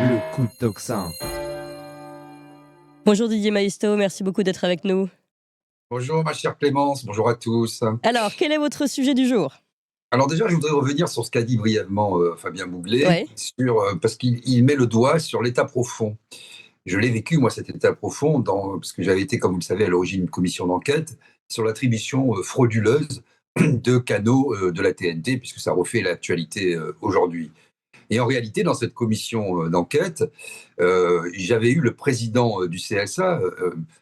Le coup de tocsin. Bonjour Didier Maisto, merci beaucoup d'être avec nous. Bonjour ma chère Clémence, bonjour à tous. Alors, quel est votre sujet du jour? Alors déjà, je voudrais revenir sur ce qu'a dit brièvement Fabien Bouglet, Ouais. parce qu'il met le doigt sur l'état profond. Je l'ai vécu, moi, cet état profond, parce que j'avais été, comme vous le savez, à l'origine d'une commission d'enquête sur l'attribution frauduleuse de canaux de la TNT, puisque ça refait l'actualité aujourd'hui. Et en réalité, dans cette commission d'enquête, j'avais eu le président du CSA,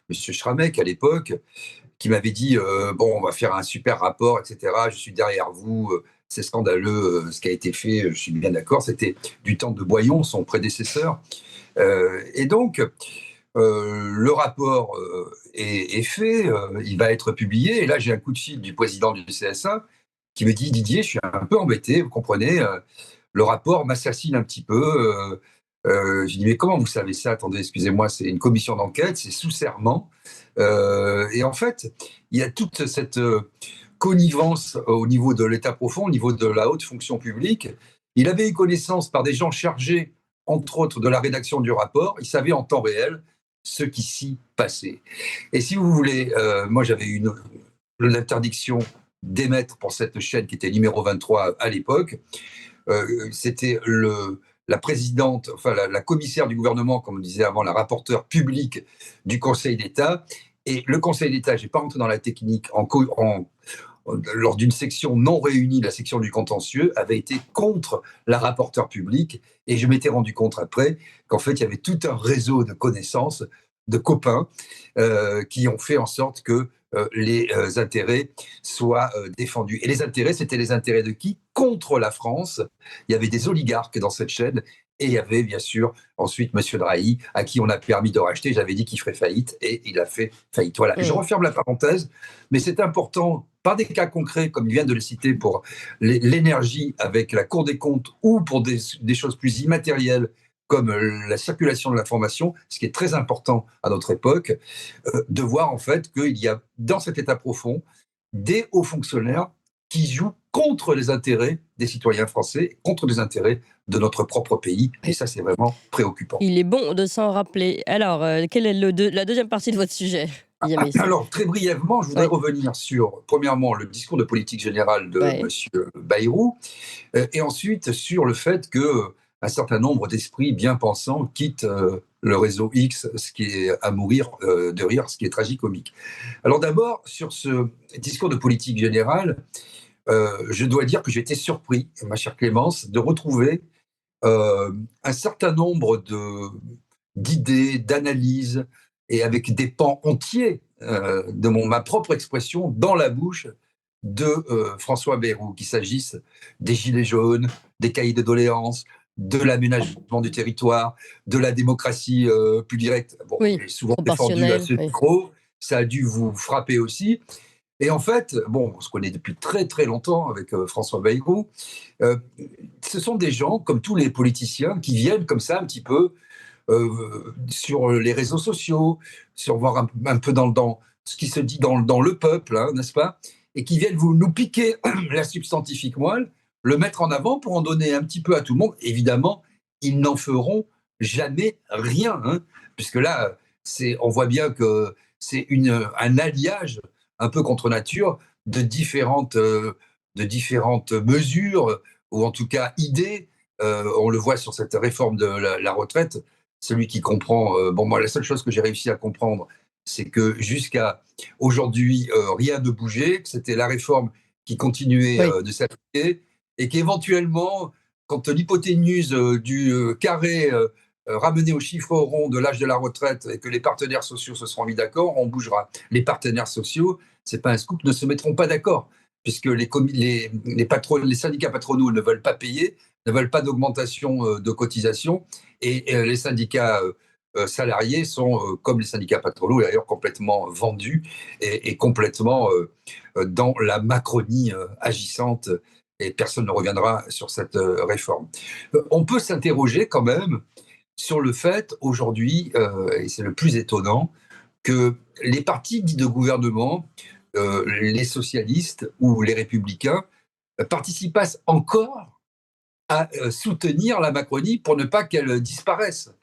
M. Schramek, à l'époque, qui m'avait dit bon, on va faire un super rapport, etc. Je suis derrière vous. C'est scandaleux ce qui a été fait. Je suis bien d'accord. C'était du temps de Boyon, son prédécesseur. Et donc, le rapport est fait. Il va être publié. Et là, j'ai un coup de fil du président du CSA qui me dit Didier, je suis un peu embêté. Vous comprenez, le rapport m'assassine un petit peu. Je dis mais comment vous savez ça? Attendez, excusez-moi, c'est une commission d'enquête, c'est sous serment. Et en fait, il y a toute cette connivence au niveau de l'État profond, au niveau de la haute fonction publique. Il avait eu connaissance par des gens chargés, entre autres, de la rédaction du rapport. Il savait en temps réel ce qui s'y passait. Et si vous voulez, moi j'avais eu l'interdiction d'émettre pour cette chaîne qui était numéro 23 à l'époque. C'était la présidente, enfin la commissaire du gouvernement, comme on disait avant, la rapporteure publique du Conseil d'État. Et le Conseil d'État, je n'ai pas rentré dans la technique, lors d'une section non réunie, la section du contentieux, avait été contre la rapporteure publique. Et je m'étais rendu compte après qu'en fait, il y avait tout un réseau de connaissances, de copains, qui ont fait en sorte que les intérêts soient défendus. Et les intérêts, c'était les intérêts de qui? Contre la France. Il y avait des oligarques dans cette chaîne. Et il y avait bien sûr ensuite M. Drahi, à qui on a permis de racheter. J'avais dit qu'il ferait faillite et il a fait faillite. Voilà, je referme la parenthèse, mais c'est important, par des cas concrets, comme il vient de le citer, pour l'énergie avec la Cour des comptes ou pour des choses plus immatérielles comme la circulation de l'information, ce qui est très important à notre époque, de voir en fait qu'il y a dans cet état profond des hauts fonctionnaires qui jouent contre les intérêts des citoyens français, contre les intérêts de notre propre pays. Et ça, c'est vraiment préoccupant. Il est bon de s'en rappeler. Alors, quelle est la deuxième partie de votre sujet, Didier Maisto? Alors, très brièvement, je voudrais revenir sur, premièrement, le discours de politique générale de M. Bayrou, et ensuite sur le fait qu'un certain nombre d'esprits bien pensants quittent le réseau X, ce qui est à mourir de rire, ce qui est tragicomique. Alors d'abord, sur ce discours de politique générale, je dois dire que j'ai été surpris, ma chère Clémence, de retrouver un certain nombre d'idées, d'analyses, et avec des pans entiers de ma propre expression dans la bouche de François Bayrou, qu'il s'agisse des gilets jaunes, des cahiers de doléances, de l'aménagement du territoire, de la démocratie plus directe. Bon, Oui, j'ai souvent défendu à proportionnel. ce micro, ça a dû vous frapper aussi. Et en fait, bon, on se connaît depuis très très longtemps avec François Bayrou. Euh, Ce sont des gens, comme tous les politiciens, qui viennent comme ça un petit peu sur les réseaux sociaux, sur voir un peu dans ce qui se dit dans le peuple, hein, n'est-ce pas? Et qui viennent nous piquer la substantifique moelle, le mettre en avant pour en donner un petit peu à tout le monde. Évidemment, ils n'en feront jamais rien, hein, puisque là, on voit bien que c'est un alliage un peu contre nature de différentes mesures, ou en tout cas idées. On le voit sur cette réforme de la retraite. Celui qui comprend, bon, moi, la seule chose que j'ai réussi à comprendre, c'est que jusqu'à aujourd'hui, rien ne bougeait, que c'était la réforme qui continuait de s'appliquer, et qu'éventuellement, quand l'hypoténuse du carré ramené au chiffre rond de l'âge de la retraite et que les partenaires sociaux se seront mis d'accord, on bougera. Les partenaires sociaux, c'est pas un scoop, ne se mettront pas d'accord, puisque les syndicats patronaux ne veulent pas payer, ne veulent pas d'augmentation de cotisation, et les syndicats salariés sont, comme les syndicats patronaux, d'ailleurs complètement vendus et complètement dans la Macronie agissante, et personne ne reviendra sur cette réforme. On peut s'interroger quand même sur le fait aujourd'hui, et c'est le plus étonnant, que les partis dits de gouvernement, les socialistes ou les républicains, participent encore à soutenir la Macronie pour ne pas qu'elle disparaisse.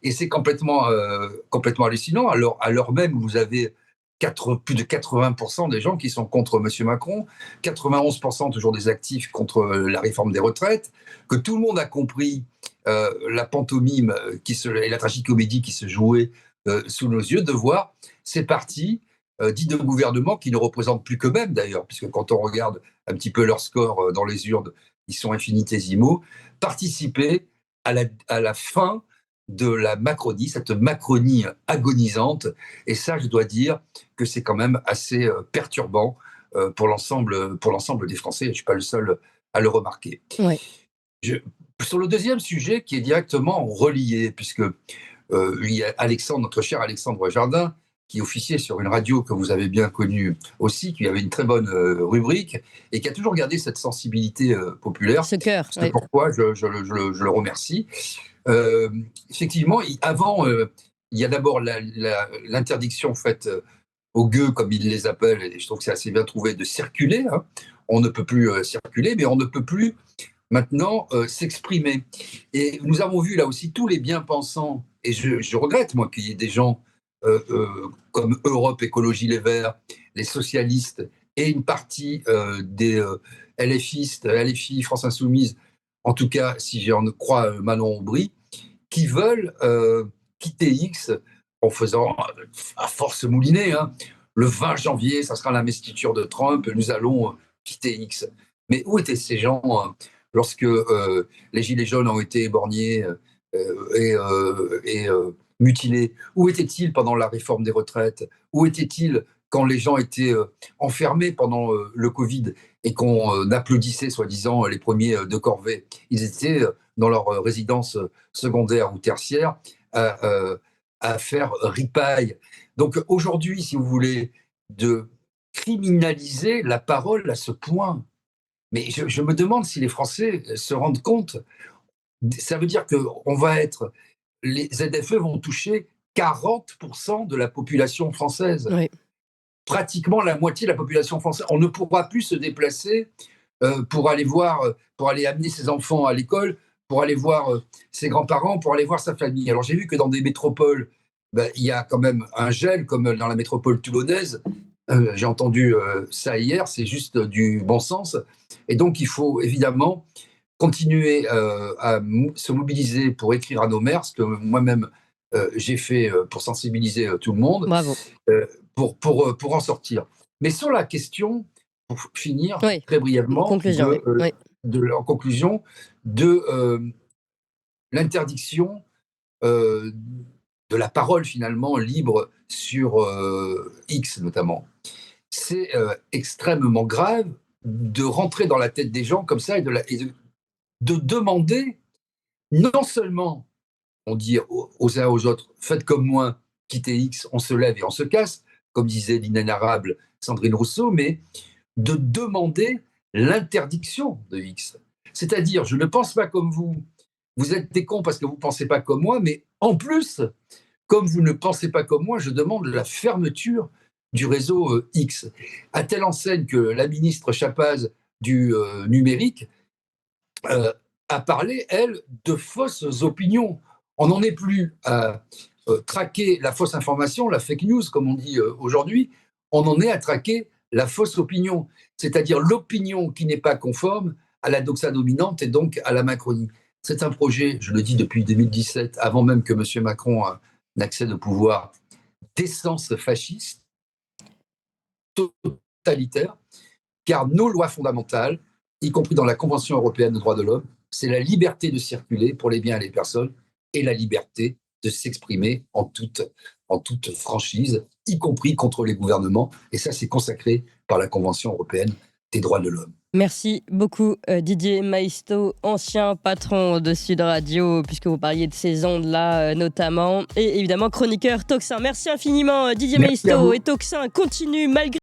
Et c'est complètement hallucinant, alors même où vous avez plus de 80% des gens qui sont contre M. Macron, 91% toujours des actifs contre la réforme des retraites, que tout le monde a compris la pantomime et la tragicomédie qui se jouait sous nos yeux, de voir ces partis dits de gouvernement qui ne représentent plus qu'eux-mêmes d'ailleurs, puisque quand on regarde un petit peu leur score dans les urnes, ils sont infinitésimaux, participer à la fin de la Macronie, cette Macronie agonisante. Et ça, je dois dire que c'est quand même assez perturbant pour l'ensemble des Français. Je ne suis pas le seul à le remarquer. Ouais. Sur le deuxième sujet, qui est directement relié, puisque il y a notre cher Alexandre Jardin, qui officiait sur une radio que vous avez bien connue aussi, qui avait une très bonne rubrique, et qui a toujours gardé cette sensibilité populaire. Ce cœur. C'est pourquoi je le remercie. Effectivement, avant, il y a d'abord l'interdiction faite aux gueux, comme ils les appellent, et je trouve que c'est assez bien trouvé, de circuler. Hein. On ne peut plus circuler, mais on ne peut plus maintenant s'exprimer. Et nous avons vu là aussi tous les bien-pensants, et je regrette, moi, qu'il y ait des gens comme Europe Écologie Les Verts, les socialistes, et une partie des LFistes, LFI, France Insoumise, en tout cas, si j'en crois Manon Aubry, qui veulent quitter X en faisant, à force moulinée, hein, le 20 janvier, ça sera l'investiture de Trump, nous allons quitter X. Mais où étaient ces gens lorsque les Gilets jaunes ont été éborgnés et mutilés? Où étaient-ils pendant la réforme des retraites? Où étaient-ils quand les gens étaient enfermés pendant le Covid et qu'on applaudissait, soi-disant, les premiers de corvée? Ils étaient dans leur résidence secondaire ou tertiaire à faire ripaille. Donc aujourd'hui, si vous voulez, de criminaliser la parole à ce point, mais je me demande si les Français se rendent compte. Ça veut dire que les ZFE vont toucher 40% de la population française. Oui. Pratiquement la moitié de la population française. On ne pourra plus se déplacer pour aller amener ses enfants à l'école, pour aller voir ses grands-parents, pour aller voir sa famille. Alors j'ai vu que dans des métropoles, il y a quand même un gel, comme dans la métropole toulonnaise. J'ai entendu ça hier, c'est juste du bon sens. Et donc il faut évidemment continuer à se mobiliser pour écrire à nos maires, ce que moi-même j'ai fait pour sensibiliser tout le monde. Bravo. Pour en sortir. Mais sur la question, pour finir très brièvement, en conclusion, de l'interdiction de la parole finalement libre sur X notamment. C'est extrêmement grave de rentrer dans la tête des gens comme ça et de demander, non seulement on dit aux uns aux autres, faites comme moi, quittez X, on se lève et on se casse, comme disait l'inénarrable Sandrine Rousseau, mais de demander l'interdiction de X. C'est-à-dire, je ne pense pas comme vous êtes des cons parce que vous ne pensez pas comme moi, mais en plus, comme vous ne pensez pas comme moi, je demande la fermeture du réseau X. À telle enseigne que la ministre Chapaz du numérique a parlé, elle, de fausses opinions. On n'en est plus à traquer la fausse information, la fake news, comme on dit aujourd'hui. On en est à traquer la fausse opinion, c'est-à-dire l'opinion qui n'est pas conforme à la doxa dominante et donc à la Macronie. C'est un projet, je le dis depuis 2017, avant même que M. Macron n'accède au pouvoir, d'essence fasciste, totalitaire, car nos lois fondamentales, y compris dans la Convention européenne des droits de l'homme, c'est la liberté de circuler pour les biens et les personnes et la liberté de s'exprimer en toute franchise, y compris contre les gouvernements. Et ça, c'est consacré par la Convention européenne des droits de l'homme. Merci beaucoup Didier Maisto, ancien patron de Sud Radio, puisque vous parliez de ces ondes-là notamment, et évidemment chroniqueur Tocsin. Merci infiniment Didier Maisto, et Tocsin continue malgré